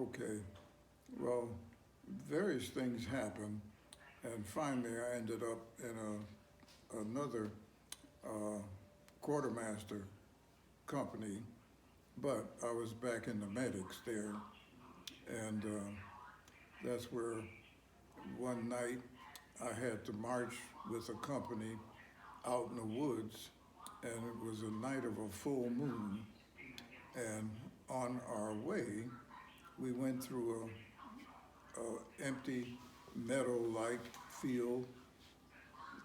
Okay. Well, various things happened, and finally I ended up in another uh, quartermaster company, but I was back in the medics there, and that's where one night I had to march with a company out in the woods, and it was a night of a full moon, and on our way, we went through a empty meadow-like field,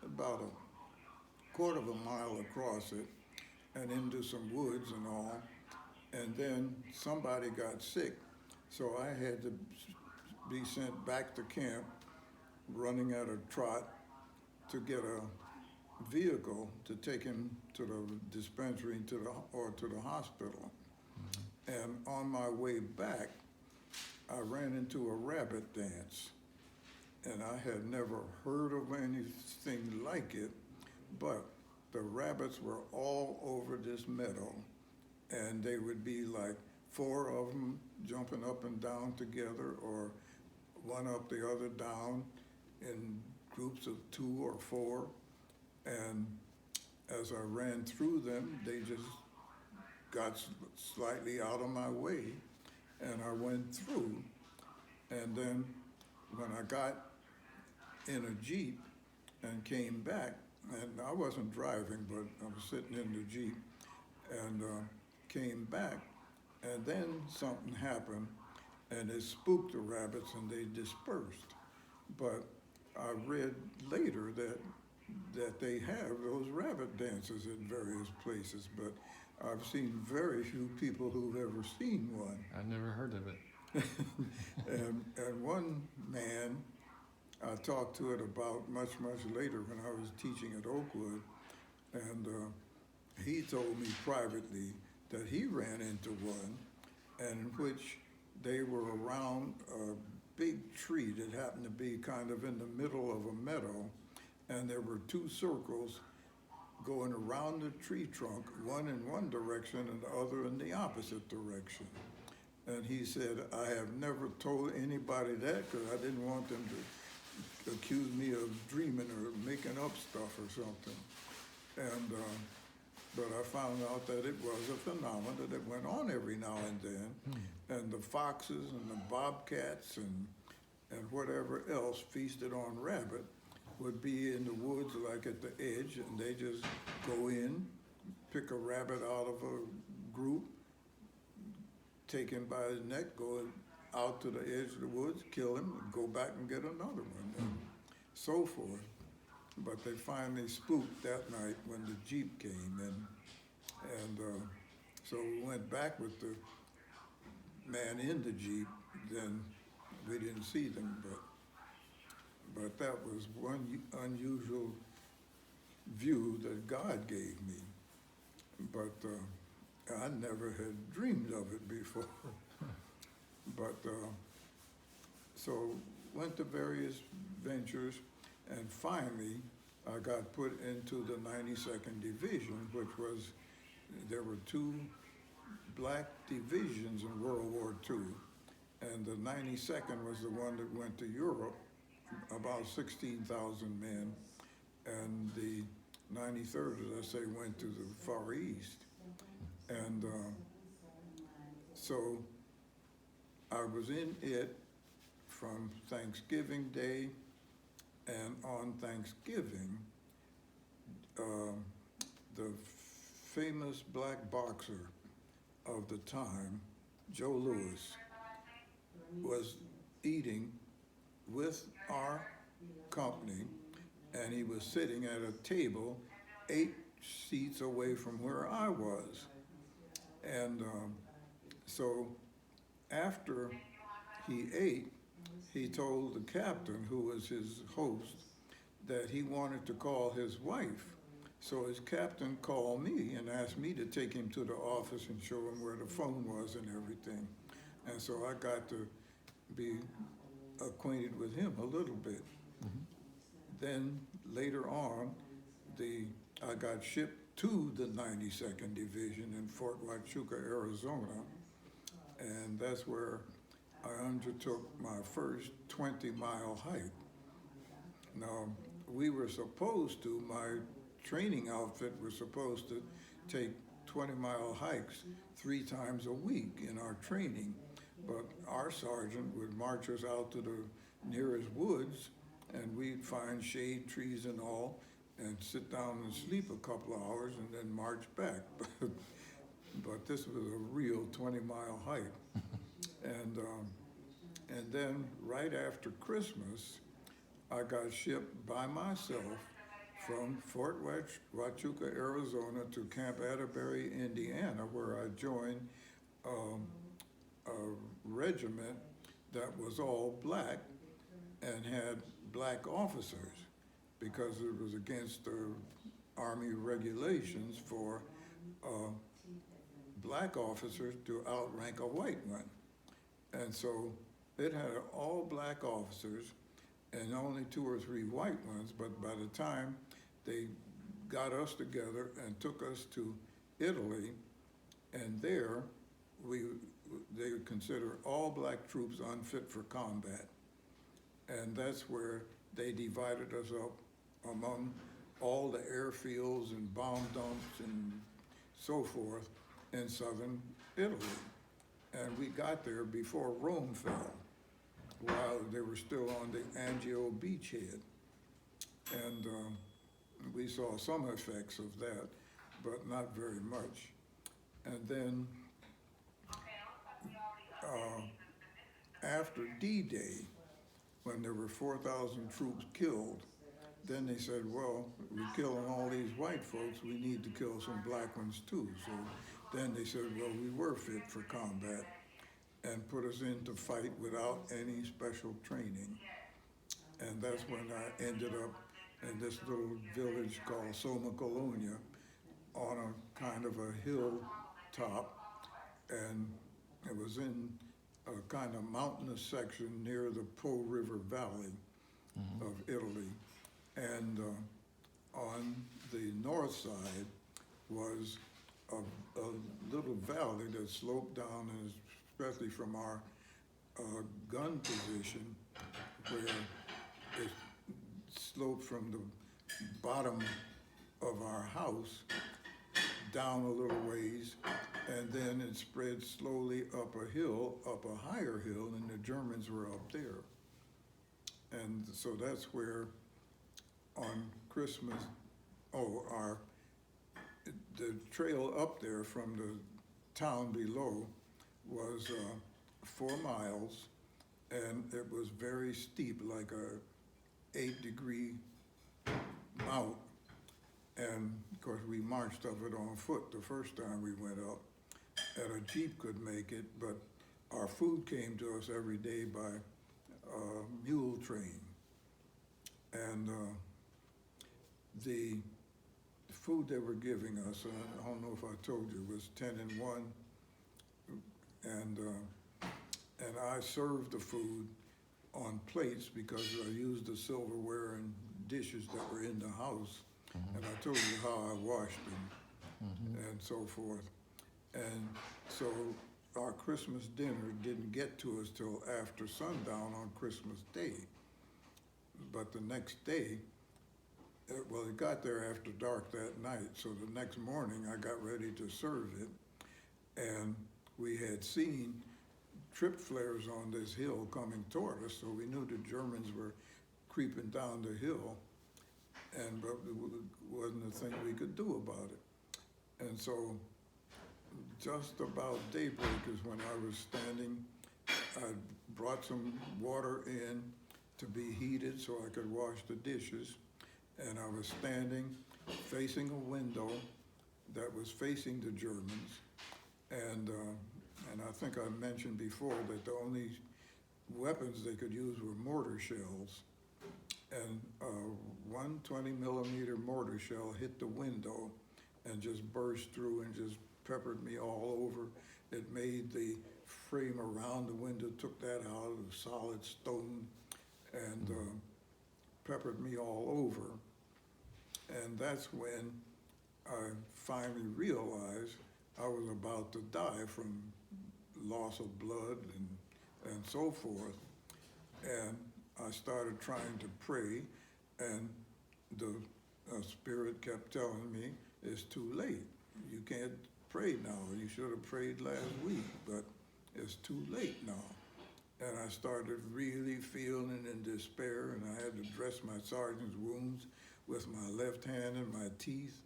about a quarter of a mile across it, and into some woods and all. And then somebody got sick, so I had to be sent back to camp, running at a trot to get a vehicle to take him to the dispensary or to the hospital. And on my way back, I ran into a rabbit dance, and I had never heard of anything like it, but the rabbits were all over this meadow, and they would be like four of them jumping up and down together, or one up the other down in groups of two or four. And as I ran through them, they just got slightly out of my way, and I went through. And then when I got in a Jeep and came back, and I wasn't driving, but I was sitting in the Jeep, and came back, and then something happened, and it spooked the rabbits, and they dispersed. But I read later that they have those rabbit dances in various places, but I've seen very few people who've ever seen one. I've never heard of it. And one man, I talked to it about much later when I was teaching at Oakwood, and he told me privately that he ran into one, and in which they were around a big tree that happened to be kind of in the middle of a meadow, and there were two circles going around the tree trunk, one in one direction and the other in the opposite direction. And he said, I have never told anybody that because I didn't want them to accuse me of dreaming or making up stuff or something. And but I found out that it was a phenomenon that went on every now and then. And the foxes and the bobcats and whatever else feasted on rabbit would be in the woods like at the edge, and they just go in, pick a rabbit out of a group, take him by his neck, go out to the edge of the woods, kill him, and go back and get another one, and so forth. But they finally spooked that night when the Jeep came in, and so we went back with the man in the Jeep. Then we didn't see them, but that was one unusual view that God gave me. But I never had dreamed of it before. But so went to various ventures, and finally I got put into the 92nd Division, which was, there were two black divisions in World War II, and the 92nd was the one that went to Europe, about 16,000 men, and the 93rd, as I say, went to the Far East. And so I was in it from Thanksgiving Day, and on Thanksgiving, the famous black boxer of the time, Joe Louis, was eating with our company, and he was sitting at a table 8 seats away from where I was. And so after he ate, he told the captain, who was his host, that he wanted to call his wife. So his captain called me and asked me to take him to the office and show him where the phone was and everything. And so I got to be acquainted with him a little bit. Then later on, I got shipped to the 92nd Division in Fort Huachuca, Arizona, and that's where I undertook my first 20-mile hike. Now, we were supposed to, my training outfit was supposed to take 20-mile hikes 3 times a week in our training, but our sergeant would march us out to the nearest woods, and we'd find shade trees and all, and sit down and sleep a couple of hours and then march back. But this was a real 20-mile hike. And then right after Christmas, I got shipped by myself from Fort Huachuca, Arizona to Camp Atterbury, Indiana, where I joined a regiment that was all black and had black officers, because it was against the Army regulations for black officers to outrank a white one. And so it had all black officers and only 2 or 3 white ones, but by the time they got us together and took us to Italy, and there they would consider all black troops unfit for combat. And that's where they divided us up among all the airfields and bomb dumps and so forth in southern Italy. And we got there before Rome fell, while they were still on the Angio beachhead. And we saw some effects of that, but not very much. And then after D-Day, when there were 4,000 troops killed, then they said, well, we're killing all these white folks, we need to kill some black ones too. So then they said, well, we were fit for combat, and put us in to fight without any special training. And that's when I ended up in this little village called Soma Colonia on a kind of a hill top, and it was in a kind of mountainous section near the Po River Valley of Italy. And on the north side was a little valley that sloped down, and especially from our gun position, where it sloped from the bottom of our house down a little ways, and then it spread slowly up a hill, up a higher hill, and the Germans were up there. And so that's where on Christmas, the trail up there from the town below was 4 miles, and it was very steep, like a 8-degree mount. And of course, we marched up it on foot the first time we went up, and a Jeep could make it, but our food came to us every day by mule train. And the food they were giving us, I don't know if I told you, was 10 in 1. And I served the food on plates because I used the silverware and dishes that were in the house. And I told you how I washed them and so forth. And so our Christmas dinner didn't get to us till after sundown on Christmas Day. But the next day, it got there after dark that night, so the next morning I got ready to serve it, and we had seen trip flares on this hill coming toward us, so we knew the Germans were creeping down the hill, but it wasn't a thing we could do about it. And so just about daybreak is when I was standing. I brought some water in to be heated so I could wash the dishes, and I was standing facing a window that was facing the Germans, and I think I mentioned before that the only weapons they could use were mortar shells, and one 20-millimeter mortar shell hit the window and just burst through and just peppered me all over. It made the frame around the window, took that out of solid stone, and peppered me all over. And that's when I finally realized I was about to die from loss of blood and and so forth. And I started trying to pray, and the Spirit kept telling me, it's too late. You can't pray now. You should have prayed last week, but it's too late now. And I started really feeling in despair, and I had to dress my sergeant's wounds with my left hand and my teeth,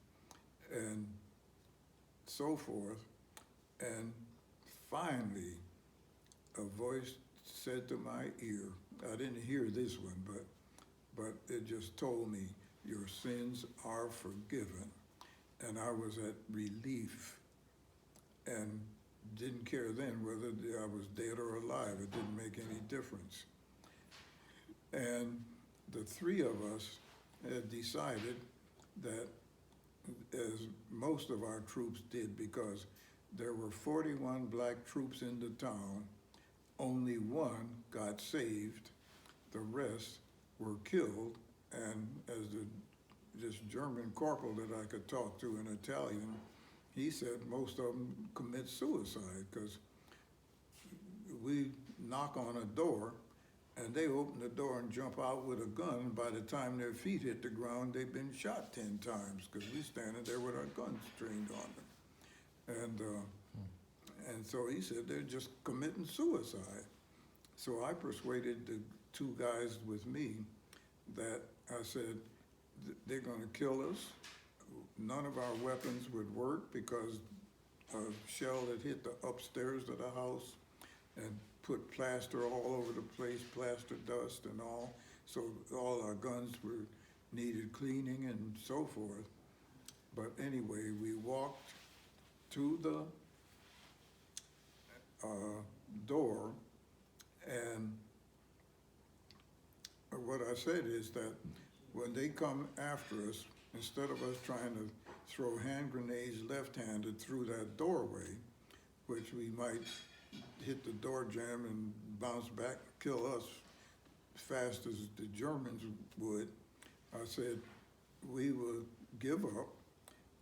and so forth. And finally, a voice said to my ear, I didn't hear this one, but it just told me, your sins are forgiven. And I was at relief and didn't care then whether I was dead or alive. It didn't make any difference. And the three of us had decided that, as most of our troops did, because there were 41 black troops in the town, only one got saved, the rest were killed, and as this German corporal that I could talk to in Italian, he said most of them commit suicide because we knock on a door and they open the door and jump out with a gun. By the time their feet hit the ground, they've been shot 10 times because we standing there with our guns trained on them. And so he said they're just committing suicide. So I persuaded the two guys with me that I said, they're gonna kill us. None of our weapons would work because a shell had hit the upstairs of the house and put plaster all over the place, plaster dust and all. So all our guns needed cleaning and so forth. But anyway, we walked to the door, and what I said is that when they come after us, instead of us trying to throw hand grenades left-handed through that doorway, which we might hit the door jamb and bounce back, kill us fast as the Germans would, I said, we will give up.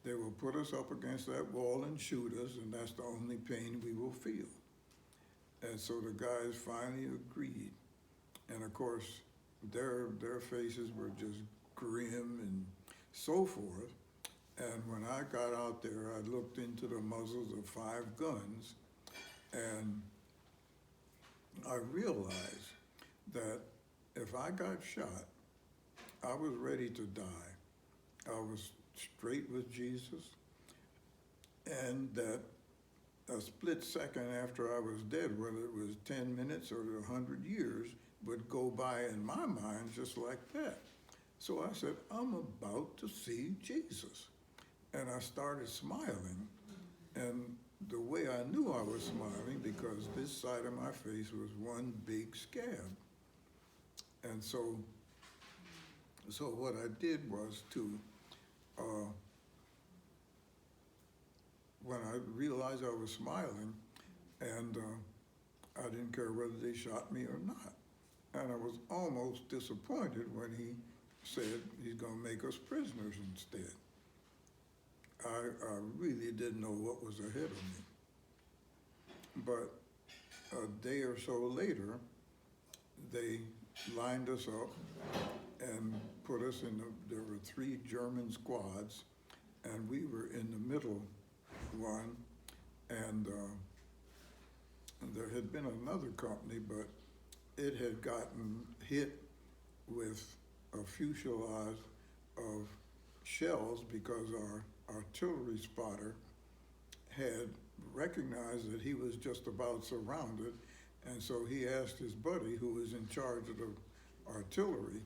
They will put us up against that wall and shoot us, and that's the only pain we will feel. And so the guys finally agreed. And of course, their faces were just grim and so forth. And when I got out there, I looked into the muzzles of 5 guns, and I realized that if I got shot, I was ready to die. I was straight with Jesus, and that a split second after I was dead, whether it was 10 minutes or 100 years, would go by in my mind just like that. So I said, I'm about to see Jesus. And I started smiling. And the way I knew I was smiling, because this side of my face was one big scab. And so what I did was to, when I realized I was smiling, and I didn't care whether they shot me or not. And I was almost disappointed when he said he's gonna make us prisoners instead. I really didn't know what was ahead of me. But a day or so later, they lined us up and put us in there were 3 German squads, and we were in the middle one, and there had been another company, but it had gotten hit with a fuselage of shells because our artillery spotter had recognized that he was just about surrounded, and so he asked his buddy, who was in charge of the artillery,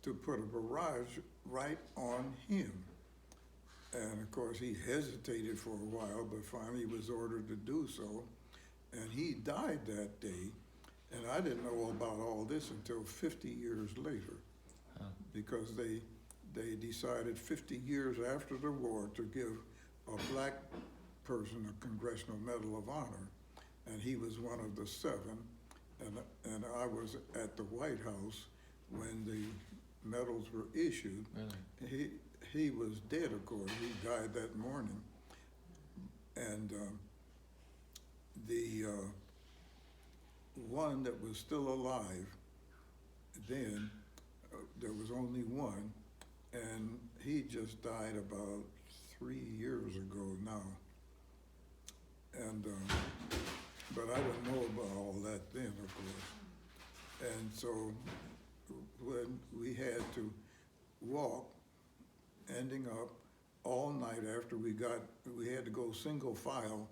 to put a barrage right on him. And of course he hesitated for a while, but finally was ordered to do so, and he died that day. And I didn't know about all this until 50 years later, because they decided 50 years after the war to give a black person a Congressional Medal of Honor, and he was one of the 7, and I was at the White House when the medals were issued. Really? He was dead, of course. He died that morning, and one that was still alive then, there was only one, and he just died about 3 years ago now. And, but I didn't know about all that then, of course. And so when we had to walk, ending up all night after we had to go single file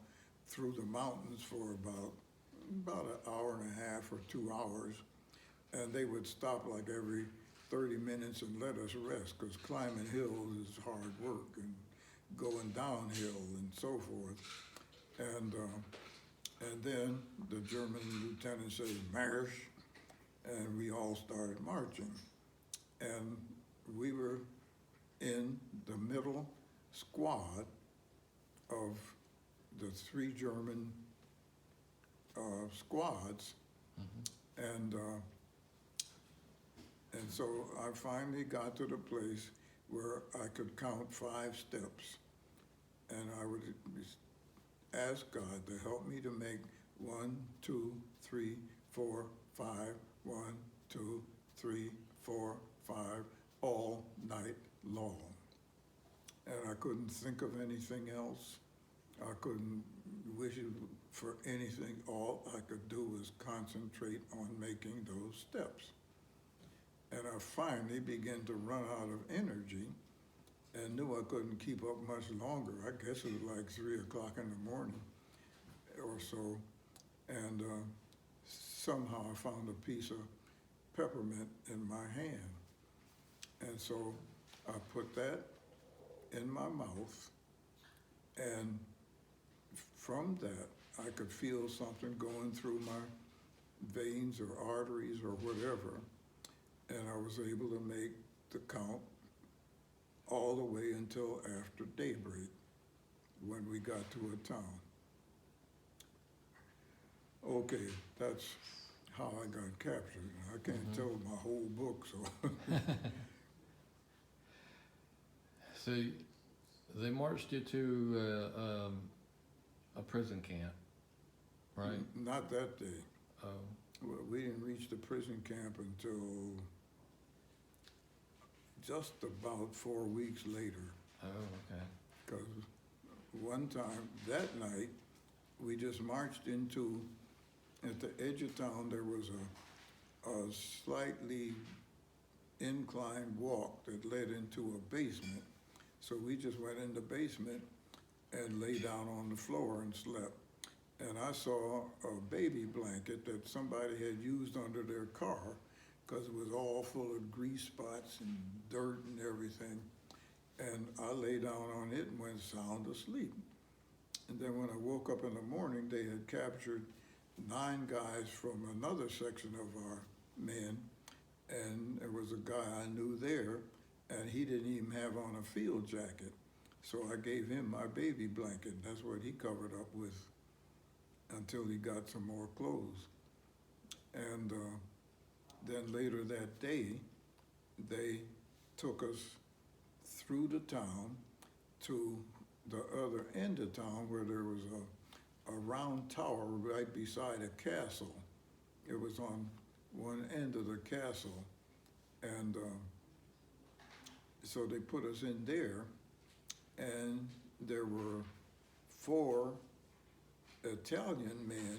through the mountains for about an hour and a half or 2 hours. And they would stop like every 30 minutes and let us rest, because climbing hills is hard work, and going downhill and so forth. And then the German lieutenant says, "March," and we all started marching. And we were in the middle squad of the 3 German squads. Mm-hmm. And so I finally got to the place where I could count 5 steps. And I would ask God to help me to make 1, 2, 3, 4, 5, 1, 2, 3, 4, 5, all night long. And I couldn't think of anything else. I couldn't wish for anything. All I could do was concentrate on making those steps. And I finally began to run out of energy and knew I couldn't keep up much longer. I guess it was like 3 o'clock in the morning or so. And somehow I found a piece of peppermint in my hand. And so I put that in my mouth, and from that I could feel something going through my veins or arteries or whatever. And I was able to make the count all the way until after daybreak, when we got to a town. Okay, that's how I got captured. I can't tell my whole book, so. So they marched you to a prison camp, right? Not that day. Oh. We didn't reach the prison camp until just about 4 weeks later. Oh, okay. Because one time, that night, we just marched into, at the edge of town, there was a slightly inclined walk that led into a basement. So we just went in the basement and lay down on the floor and slept. And I saw a baby blanket that somebody had used under their car, because it was all full of grease spots and dirt and everything. And I lay down on it and went sound asleep. And then when I woke up in the morning, they had captured 9 guys from another section of our men. And there was a guy I knew there, and he didn't even have on a field jacket. So I gave him my baby blanket. That's what he covered up with until he got some more clothes. And then later that day, they took us through the town to the other end of town, where there was a round tower right beside a castle. It was on one end of the castle. And so they put us in there, and there were 4 Italian men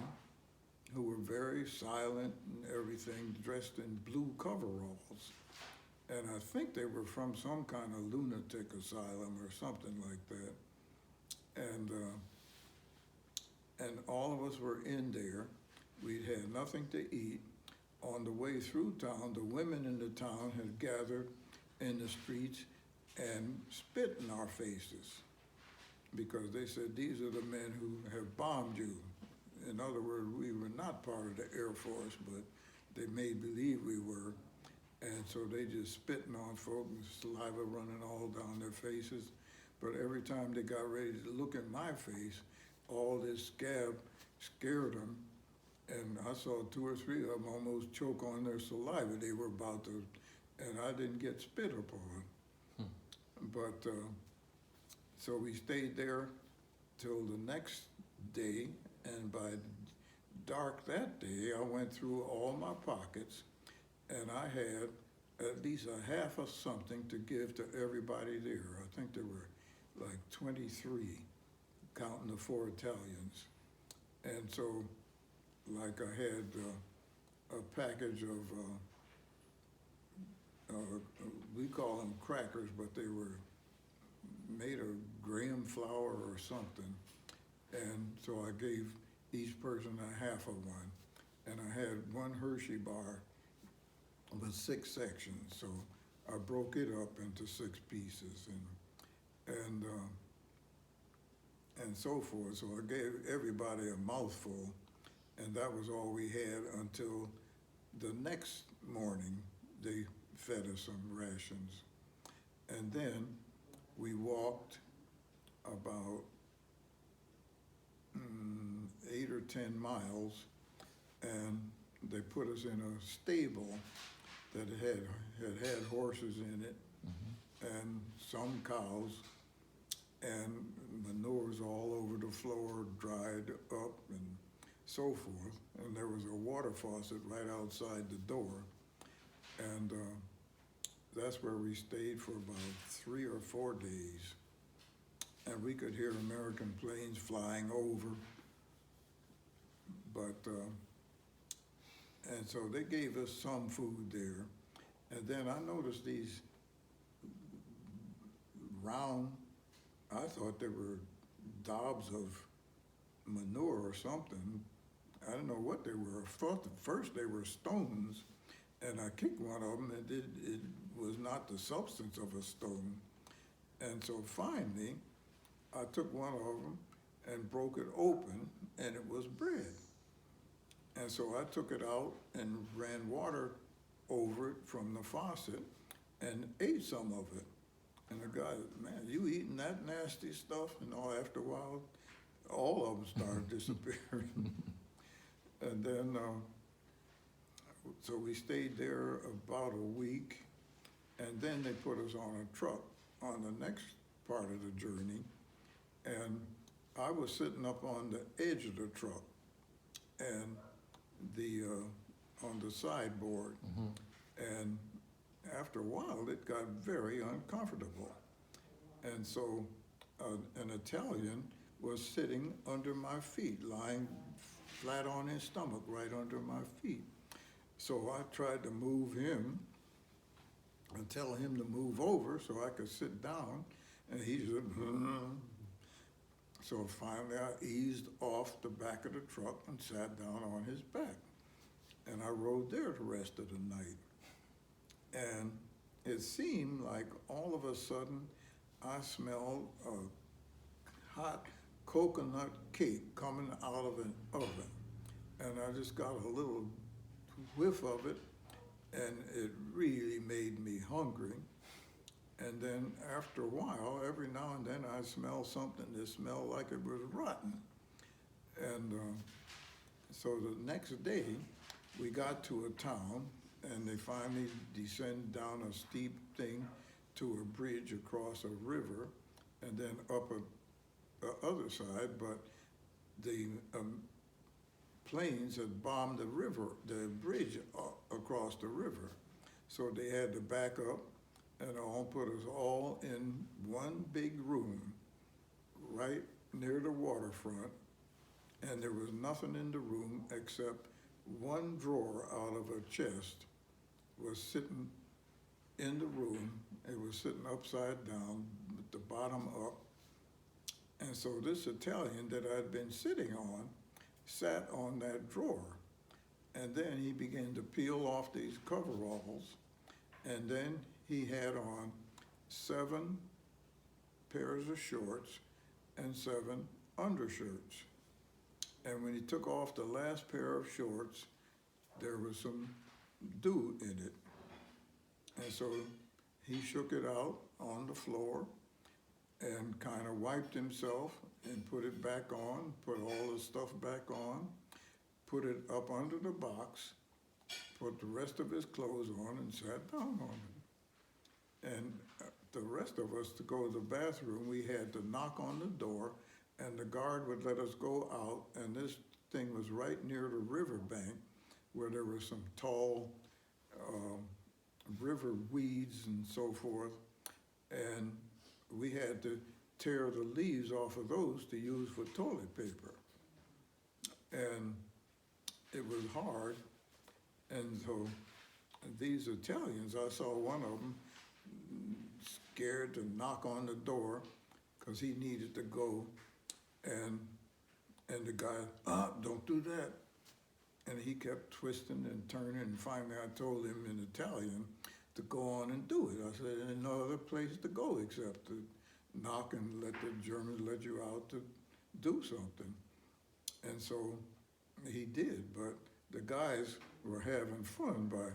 who were very silent and everything, dressed in blue coveralls. And I think they were from some kind of lunatic asylum or something like that. And all of us were in there. We'd had nothing to eat. On the way through town, the women in the town had gathered in the streets and spit in our faces, because they said, "These are the men who have bombed you." In other words, we were not part of the Air Force, but they made believe we were. And so they just spitting on folk and saliva running all down their faces. But every time they got ready to look at my face, all this scab scared them. And I saw 2 or 3 of them almost choke on their saliva. They were about to, and I didn't get spit upon. But so we stayed there till the next day, and by dark that day, I went through all my pockets, and I had at least a half of something to give to everybody there. I think there were like 23, counting the 4 Italians. And so, like I had a package of, we call them crackers, but they were made of graham flour or something. And so I gave each person a half of one. And I had one Hershey bar with 6 sections. So I broke it up into 6 pieces and so forth. So I gave everybody a mouthful, and that was all we had until the next morning. They fed us some rations. And then we walked about 8 or 10 miles, and they put us in a stable that had horses in it, and some cows, and manures all over the floor, dried up and so forth. And there was a water faucet right outside the door. And that's where we stayed for about 3 or 4 days. And we could hear American planes flying over. But, and so they gave us some food there. And then I noticed these round, I thought they were daubs of manure or something. I don't know what they were. I thought at first they were stones, and I kicked one of them, and it was not the substance of a stone. And so finally, I took one of them and broke it open, and it was bread. And so I took it out and ran water over it from the faucet and ate some of it. And the guy, man, you eating that nasty stuff? And after a while, all of them started disappearing. And then, so we stayed there about a week, and then they put us on a truck on the next part of the journey. And I was sitting up on the edge of the truck, and on the sideboard. And after a while, it got very uncomfortable. And so an Italian was sitting under my feet, lying flat on his stomach right under my feet. So I tried to move him and tell him to move over so I could sit down, and he said, So finally I eased off the back of the truck and sat down on his back. And I rode there the rest of the night. And it seemed like all of a sudden I smelled a hot coconut cake coming out of an oven. And I just got a little whiff of it, and it really made me hungry. And then after a while, every now and then I smelled something that smelled like it was rotten. And so the next day, we got to a town, and they finally descend down a steep thing to a bridge across a river, and then up the other side, but the planes had bombed the bridge across the river. So they had to back up and put us all in one big room right near the waterfront, and there was nothing in the room except one drawer out of a chest was sitting in the room. It was sitting upside down with the bottom up. And so this Italian that I'd been sitting on sat on that drawer. And then he began to peel off these coveralls. And then he had on 7 pairs of shorts and 7 undershirts. And when he took off the last pair of shorts, there was some dew in it. And so he shook it out on the floor and kind of wiped himself and put it back on, put all the stuff back on, put it up under the box, put the rest of his clothes on, and sat down on it. And the rest of us, to go to the bathroom, we had to knock on the door, and the guard would let us go out, and this thing was right near the riverbank where there were some tall river weeds and so forth. And we had to tear the leaves off of those to use for toilet paper. And it was hard. And so these Italians, I saw one of them scared to knock on the door because he needed to go. And the guy, don't do that. And he kept twisting and turning, and finally I told him in Italian to go on and do it. I said, there's no other place to go except to knock and let the Germans let you out to do something. And so he did, but the guys were having fun by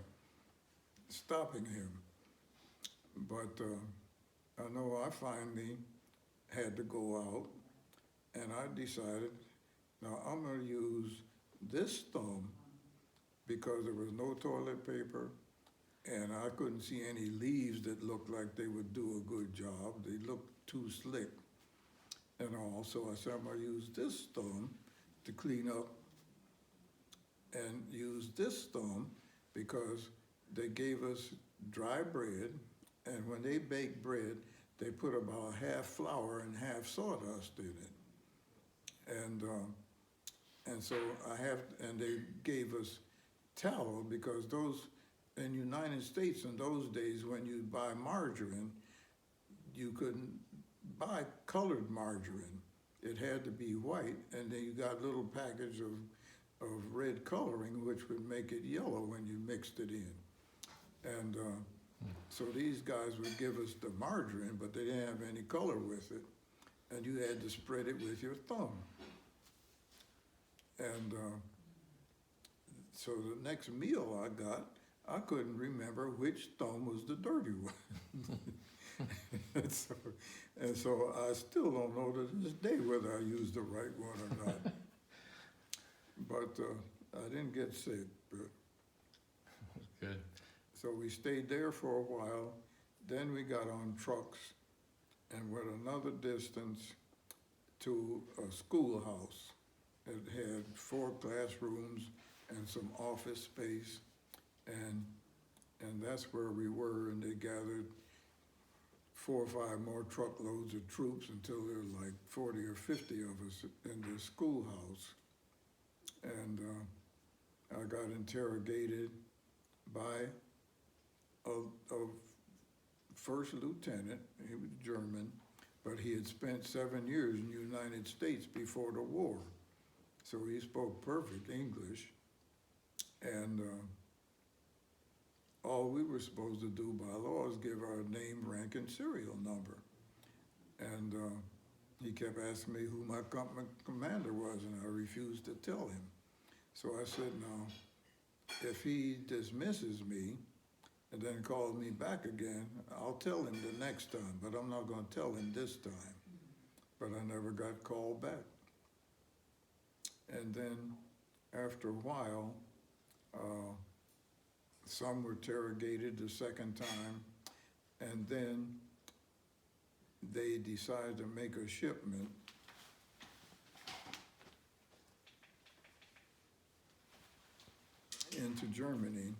stopping him. But I know I finally had to go out, and I decided, now I'm gonna use this thumb because there was no toilet paper, and I couldn't see any leaves that looked like they would do a good job. They looked too slick and all. So I said, I'm gonna use this thumb to clean up, and use this thumb because they gave us dry bread, and when they bake bread, they put about half flour and half sawdust in it. And so and they gave us tallow because those, in the United States in those days, when you buy margarine, you couldn't buy colored margarine. It had to be white, and then you got a little package of red coloring, which would make it yellow when you mixed it in. And so these guys would give us the margarine, but they didn't have any color with it, and you had to spread it with your thumb. And so the next meal I got, I couldn't remember which thumb was the dirty one. and so I still don't know to this day whether I used the right one or not. But I didn't get sick. But Good. so we stayed there for a while. Then we got on trucks and went another distance to a schoolhouse. It had 4 classrooms and some office space, and that's where we were. And they gathered 4 or 5 more truckloads of troops until there were like 40 or 50 of us in the schoolhouse. And I got interrogated by a first lieutenant. He was German, but he had spent 7 years in the United States before the war. So he spoke perfect English, and all we were supposed to do by law is give our name, rank, and serial number. And he kept asking me who my company commander was, and I refused to tell him. So I said, now, if he dismisses me and then calls me back again, I'll tell him the next time, but I'm not gonna tell him this time. But I never got called back. And then after a while, some were interrogated the second time, and then they decided to make a shipment into Germany,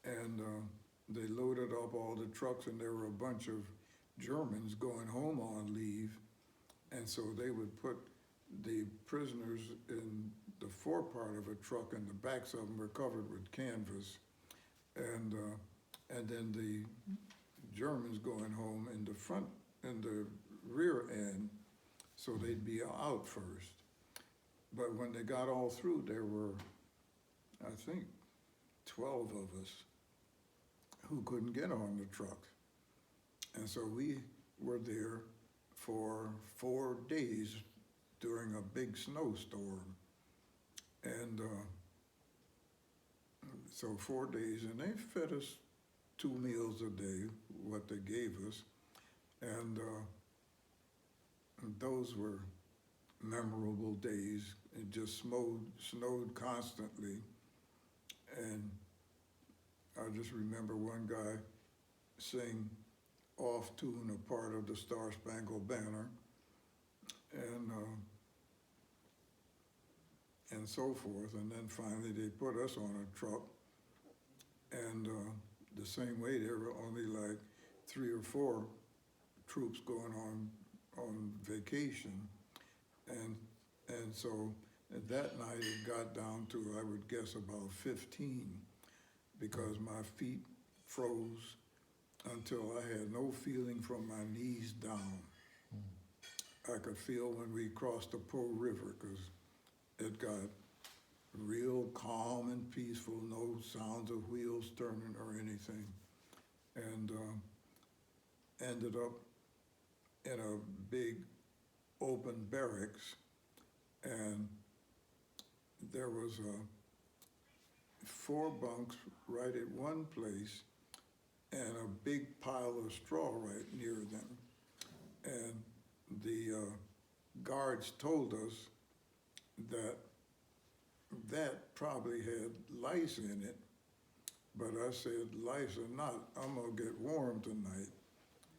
and they loaded up all the trucks, and there were a bunch of Germans going home on leave, and so they would put the prisoners in the forepart of a truck, and the backs of them were covered with canvas, and then the Germans going home in the front, in the rear end, so they'd be out first. But when they got all through, there were, I think, 12 of us who couldn't get on the truck. And so we were there for 4 days during a big snowstorm. And so 4 days, and they fed us 2 meals a day, what they gave us. And those were memorable days. It just snowed constantly. And I just remember one guy sing off tune a part of the Star Spangled Banner. And and so forth. And then finally they put us on a truck, and the same way there were only like 3 or 4 troops going on vacation, and so that night it got down to, I would guess, about 15, because my feet froze until I had no feeling from my knees down. I could feel when we crossed the Po River, because it got real calm and peaceful, no sounds of wheels turning or anything, and ended up in a big open barracks, and there was 4 bunks right at one place and a big pile of straw right near them. And the guards told us that that probably had lice in it, but I said, lice or not, I'm gonna get warm tonight.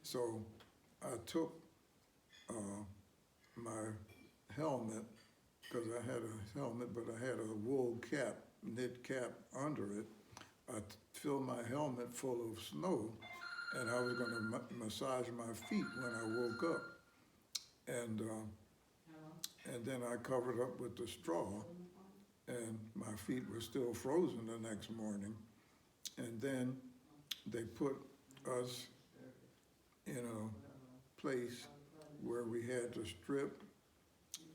So I took my helmet, because I had a helmet, but I had a wool cap, knit cap under it. I filled my helmet full of snow, and I was gonna massage my feet when I woke up. And then I covered up with the straw, and my feet were still frozen the next morning. And then they put us in a place where we had to strip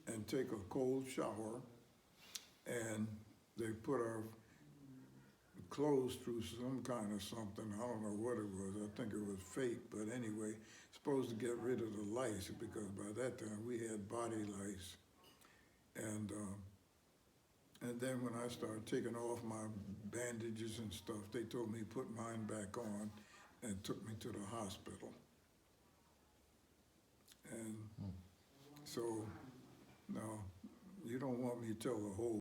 and take a cold shower, and they put our clothes through some kind of something. I don't know what it was. I think it was fake, but anyway, supposed to get rid of the lice, because by that time we had body lice. And then when I started taking off my bandages and stuff, they told me put mine back on and took me to the hospital. And so, no, you don't want me to tell the whole